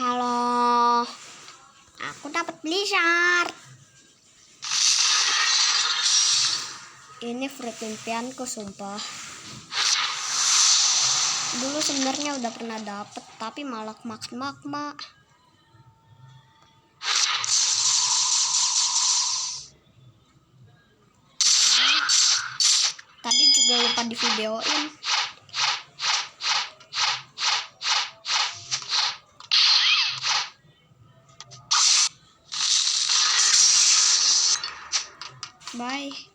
Halo, aku dapat Blizzard. Ini fruit impianku, sumpah. Dulu sebenarnya udah pernah dapet, tapi malah makan magma. Tadi juga lupa di videoin. Bye.